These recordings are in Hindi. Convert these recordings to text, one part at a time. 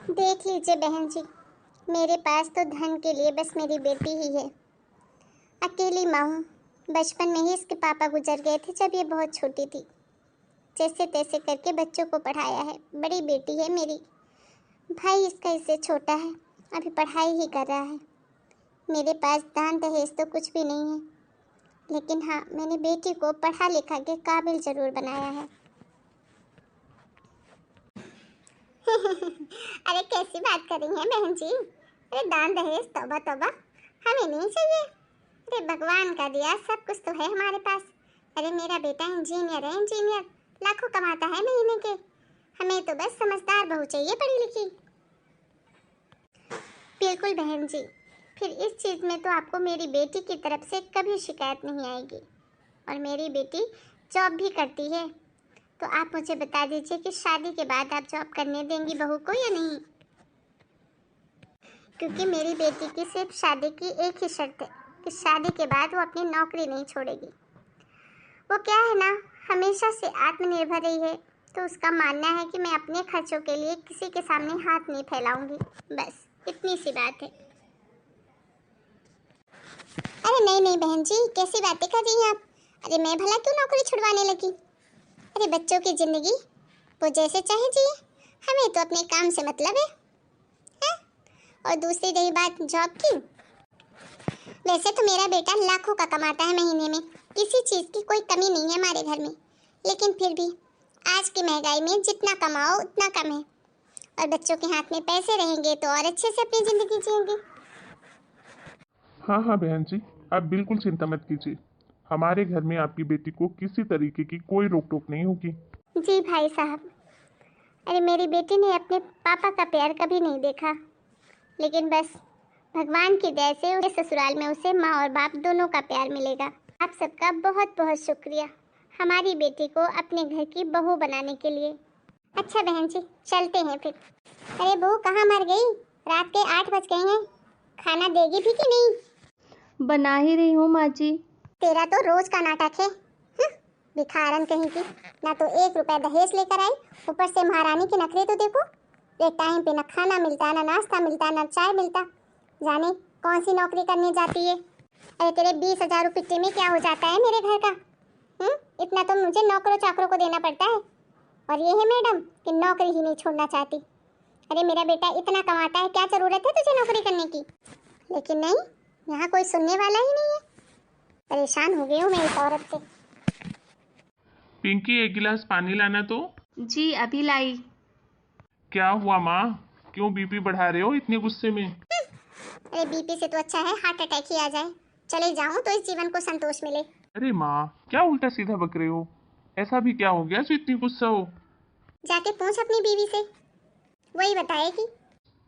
देख लीजिए बहन जी, मेरे पास तो धन के लिए बस मेरी बेटी ही है। अकेली माँ हूँ। बचपन में ही इसके पापा गुजर गए थे जब ये बहुत छोटी थी। जैसे तैसे करके बच्चों को पढ़ाया है। बड़ी बेटी है मेरी। भाई इसका इससे छोटा है, अभी पढ़ाई ही कर रहा है। मेरे पास दान दहेज तो कुछ भी नहीं है, लेकिन हाँ, मैंने बेटी को पढ़ा लिखा के काबिल जरूर बनाया है। अरे कैसी बात कर रही हैं बहन जी? अरे दान दहेज तौबा तौबा, हमें नहीं चाहिए। अरे भगवान का दिया सब कुछ तो है हमारे पास। अरे मेरा बेटा इंजीनियर है, इंजीनियर लाखों कमाता है महीने के। हमें तो बस समझदार बहू चाहिए, पढ़ी लिखी। बिल्कुल बहन जी, फिर इस चीज़ में तो आपको मेरी बेटी की तरफ से कभी शिकायत नहीं आएगी। और मेरी बेटी जॉब भी करती है, तो आप मुझे बता दीजिए कि शादी के बाद आप जॉब करने देंगी बहू को या नहीं? क्योंकि मेरी बेटी की सिर्फ शादी की एक ही शर्त है कि शादी के बाद वो अपनी नौकरी नहीं छोड़ेगी। वो क्या है ना, हमेशा से आत्मनिर्भर रही है, तो उसका मानना है कि मैं अपने खर्चों के लिए किसी के सामने हाथ नहीं फैलाऊंगी। बस इतनी सी बात है। अरे नहीं नहीं बहन जी, कैसी बातें कर रही हैं आप? अरे मैं भला क्यों नौकरी छुड़वाने लगी? अरे बच्चों की जिंदगी वो जैसे चाहे जिए, हमें तो अपने काम से मतलब है? और दूसरी रही बात जॉब की, वैसे तो मेरा बेटा लाखों का कमाता है महीने में, किसी चीज़ की कोई कमी नहीं है हमारे घर में। लेकिन फिर भी आज की महंगाई में जितना कमाओ उतना कम है। और बच्चों के हाथ में पैसे रहेंगे तो और अच्छे से अपनी ज़िंदगी जिएंगे। हाँ हाँ बहन जी, आप बिल्कुल चिंता मत कीजिए। हमारे घर में आपकी बेटी को किसी तरीके की कोई रोक टोक नहीं होगी। जी भाई साहब। अरे मेरी बेटी ने अपने पापा का प्यार कभी नहीं देखा, लेकिन बस भगवान की दया से उसे ससुराल में उसे माँ और बाप दोनों का प्यार मिलेगा। आप सबका बहुत बहुत शुक्रिया हमारी बेटी को अपने घर की बहू बनाने के लिए। अच्छा बहन जी, चलते हैं फिर। अरे बहू कहाँ मर गई? रात के 8 बज गए हैं। खाना देगी भी कि नहीं? बना ही रही हूँ माँ जी। तेरा तो रोज का नाटक है। भिखारन कहीं की, ना तो 1 रुपया दहेज लेकर आई, ऊपर से महारानी के नखरे तो देखो। एक टाइम पे ना खाना मिलता, ना नाश्ता मिलता, ना चाय मिलता। जाने कौन सी नौकरी करने जाती है। अरे तेरे 20,000 रुपये में क्या हो जाता है मेरे घर का? इतना तो मुझे नौकरों चाकरों को देना पड़ता है। और ये है मैडम कि नौकरी ही नहीं छोड़ना चाहती। अरे मेरा बेटा इतना कमाता है, क्या जरूरत है तुझे नौकरी करने की? लेकिन नहीं, यहाँ कोई सुनने वाला ही नहीं है। परेशान हो गई हूँ मैं इस औरत से। पिंकी, एक गिलास पानी लाना तो। जी अभी लाई। क्या हुआ माँ, क्यों बीपी बढ़ा रहे हो इतने गुस्से में? अरे बीपी से तो अच्छा है हार्ट अटैक ही आ जाए। चले जाऊं तो इस जीवन को संतोष मिले। अरे माँ, क्या उल्टा सीधा बक रहे हो? ऐसा भी क्या हो गया जो इतनी गुस्सा हो? जाके पूछ अपनी बीवी से, वही बताएगी।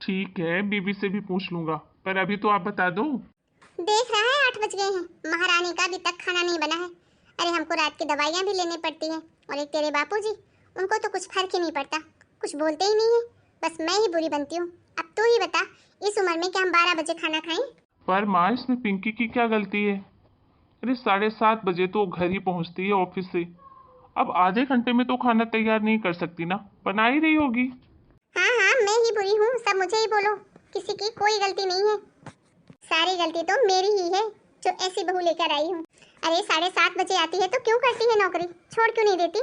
ठीक है, बीबी से भी पूछ लूंगा, पर अभी तो आप बता दो। देख रहा है 8 बज गए हैं, महारानी का अभी तक खाना नहीं बना है। अरे हमको रात की दवाइयाँ भी लेनी पड़ती हैं। और एक तेरे बापूजी, उनको तो कुछ फर्क ही नहीं पड़ता, कुछ बोलते ही नहीं है। बस मैं ही बुरी बनती हूँ। अब तू ही बता, इस उम्र में क्या हम 12 बजे खाना खाएं? पर माँ, इसमें पिंकी की क्या गलती है? अरे 7:30 बजे तो घर ही पहुंचती है ऑफिस से। अब आधे घंटे में तो खाना तैयार नहीं कर सकती ना, बना ही रही होगी। हाँ हाँ, मैं ही बुरी हूँ, सब मुझे ही बोलो। किसी की कोई गलती नहीं है, सारी गलती तो मेरी ही है जो ऐसी बहू लेकर आई हूँ। अरे 7:30 बजे आती है तो क्यों करती है नौकरी, छोड़ क्यों नहीं देती?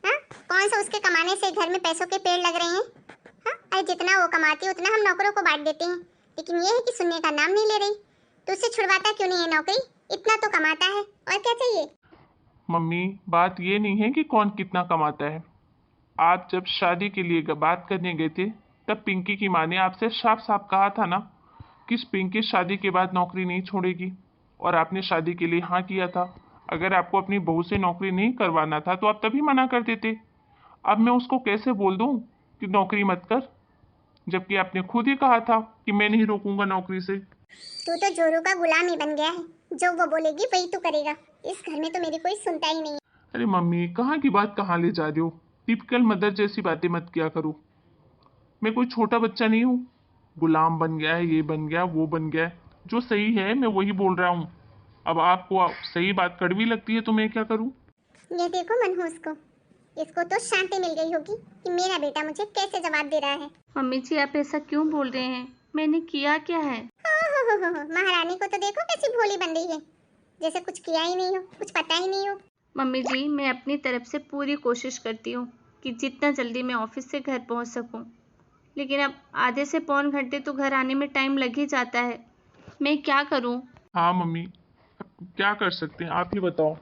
हाँ, कौन सा उसके कमाने से घर में पैसों के पेड़ लग रहे हैं? हाँ, अरे जितना वो कमाती है उतना हम नौकरों को बांट देते हैं। लेकिन ये है कि सुनने का नाम नहीं ले रही। तो उससे छुड़वाता क्यों नहीं है नौकरी? इतना तो कमाता है, और क्या चाहिए? मम्मी, बात ये नहीं है कि कौन कितना कमाता है। आप जब शादी के लिए बात करने गए थे, तब पिंकी की माँ ने आपसे साफ साफ कहा था ना कि पिंकी शादी के बाद नौकरी नहीं छोड़ेगी, और आपने शादी के लिए हाँ किया था। अगर आपको अपनी बहू से नौकरी नहीं करवाना था तो आप तभी मना कर देते। अब मैं उसको कैसे बोल दूँ कि नौकरी मत कर, जबकि आपने खुद ही कहा था कि मैं नहीं रोकूंगा नौकरी से। तू तो जोरू का गुलाम ही बन गया है, जो वो बोलेगी वही तू करेगा। इस घर में तो मेरी कोई सुनता ही नहीं है। अरे मम्मी, कहाँ की बात कहाँ ले जा रहे हो? टिपिकल मदर जैसी बातें मत किया करो। मैं कोई छोटा बच्चा नहीं हूँ, गुलाम बन गया है, ये बन गया, वो बन गया है। जो सही है मैं वही बोल रहा हूँ। अब आपको सही बात कड़वी लगती है तो मैं क्या करूँ? ये देखो मनहूस को, इसको तो शांति मिल गई होगी कि मेरा बेटा मुझे कैसे जवाब दे रहा है। मम्मी जी आप ऐसा क्यों बोल रहे हैं? मैंने किया क्या है? हो, महारानी को तो देखो कैसी भोली बन रही है, जैसे कुछ किया ही नहीं हो, कुछ पता ही नहीं हो। मम्मी जी मैं अपनी तरफ से पूरी कोशिश करती हूँ कि जितना जल्दी मैं ऑफिस से घर पहुँच सकूँ, लेकिन अब आधे से पौन घंटे तो घर आने में टाइम लग ही जाता है। मैं क्या करूँ? हाँ मम्मी, अब क्या कर सकते हैं, आप ही बताओ।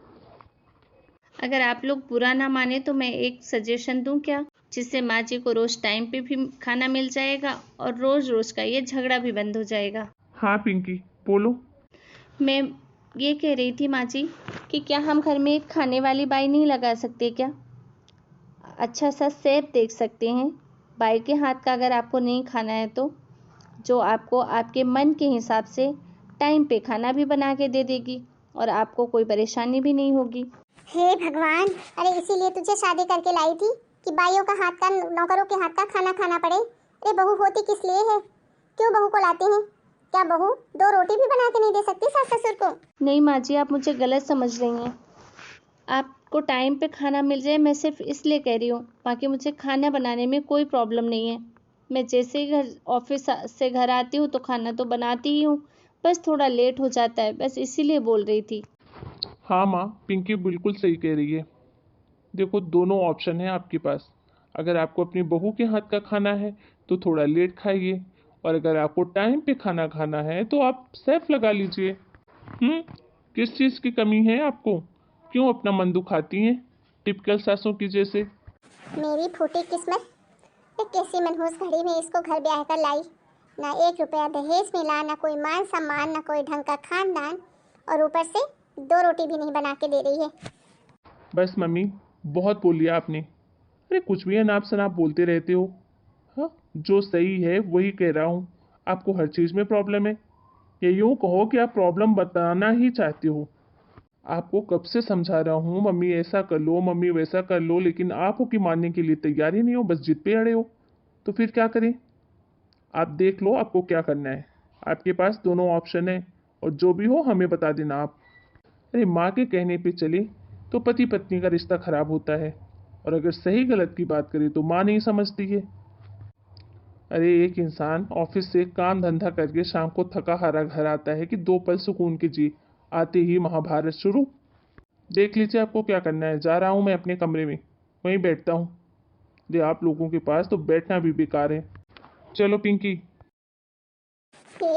अगर आप लोग बुरा ना माने तो मैं एक सजेशन दूं क्या, जिससे माँ जी को रोज टाइम पे भी खाना मिल जाएगा और रोज रोज का ये झगड़ा भी बंद हो जाएगा। हाँ पिंकी बोलो। मैं ये कह रही थी माँ जी कि क्या हम घर में एक खाने वाली बाई नहीं लगा सकते क्या? अच्छा सा शेफ देख सकते हैं, बाई के हाथ का अगर आपको नहीं खाना है तो, जो आपको आपके मन के हिसाब से टाइम पे खाना भी बना के दे देगी और आपको कोई परेशानी भी नहीं होगी। हे भगवान, अरे इसीलिए तुझे शादी करके लाई थी कि बाइयों का हाथ का, नौकरों के हाथ का खाना खाना पड़े। अरे बहू होती किस लिए है? क्यों बहू को लाते हैं? क्या बहू 2 रोटी भी बना के नहीं दे सकती सास ससुर को? नहीं माँ जी आप मुझे गलत समझ रही हैं। आपको टाइम पे खाना मिल जाए मैं सिर्फ इसलिए कह रही हूँ, बाकी मुझे खाना बनाने में कोई प्रॉब्लम नहीं है। मैं जैसे ही घर ऑफिस से घर आती हूँ तो खाना तो बनाती ही हूँ, बस थोड़ा लेट हो जाता है, बस इसीलिए बोल रही थी। हाँ माँ, पिंकी बिल्कुल सही कह रही है। देखो दोनों ऑप्शन है आपके पास। अगर आपको अपनी बहू के हाथ का खाना है तो थोड़ा लेट खाइए, और अगर आपको टाइम पे खाना खाना है तो आप सेफ लगा लीजिए। किस चीज़ की कमी है आपको? क्यों अपना मन दुखाती हैं टिपिकल सासों की जैसे? मेरी फूटी किस्मत, ये कैसी मनहूस घड़ी में इसको घर ब्याह कर लाई। ना 1 रुपया दहेज मिला, ना कोई मान सम्मान, ना कोई ढंग का खानदान, और ऊपर से 2 रोटी भी नहीं बना के दे रही है। बस मम्मी, बहुत बोल लिया आपने। अरे कुछ भी अनाप शनाप बोलते रहते हो। हाँ, जो सही है वही कह रहा हूँ। आपको हर चीज़ में प्रॉब्लम है, या यूँ कहो कि आप प्रॉब्लम बताना ही चाहते हो। आपको कब से समझा रहा हूँ मम्मी ऐसा कर लो, मम्मी वैसा कर लो, लेकिन आप हो कि मानने के लिए तैयार ही नहीं हो, बस जिद पे अड़े हो। तो फिर क्या करें? आप देख लो आपको क्या करना है। आपके पास दोनों ऑप्शन है, और जो भी हो हमें बता देना आप। अरे माँ के कहने पे चले तो पति पत्नी का रिश्ता खराब होता है, और अगर सही गलत की बात करें तो माँ नहीं समझती है। अरे एक इंसान ऑफिस से काम धंधा करके शाम को थका हारा घर आता है कि 2 पल सुकून के जी, आते ही महाभारत शुरू। देख लीजिए आपको क्या करना है। जा रहा हूँ मैं अपने कमरे में, वहीं बैठता हूँ। ये आप लोगों के पास तो बैठना भी बेकार है। चलो पिंकी। हे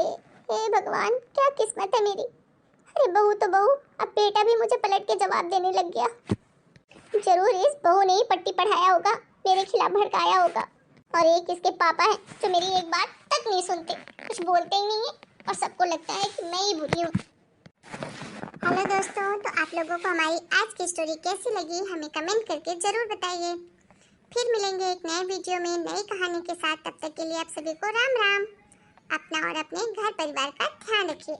हे भगवान, क्या किस्मत है मेरी। अरे बहू तो बहू, अब बेटा भी मुझे पलट के जवाब देने लग गया। जरूर इस बहू ने ही पट्टी पढ़ाया होगा, मेरे खिलाफ भड़काया होगा। और एक इसके पापा हैं जो मेरी एक बात तक नहीं सुनते, कुछ बोलते ही नहीं है, और सबको लगता है कि मैं ही बुरी हूँ। हेलो दोस्तों, तो आप लोगों को हमारी आज की स्टोरी कैसी लगी हमें कमेंट करके जरूर बताइए। फिर मिलेंगे एक नए वीडियो में नई कहानी के साथ। तब तक के लिए आप सभी को राम राम। अपना और अपने घर परिवार का ध्यान रखिए।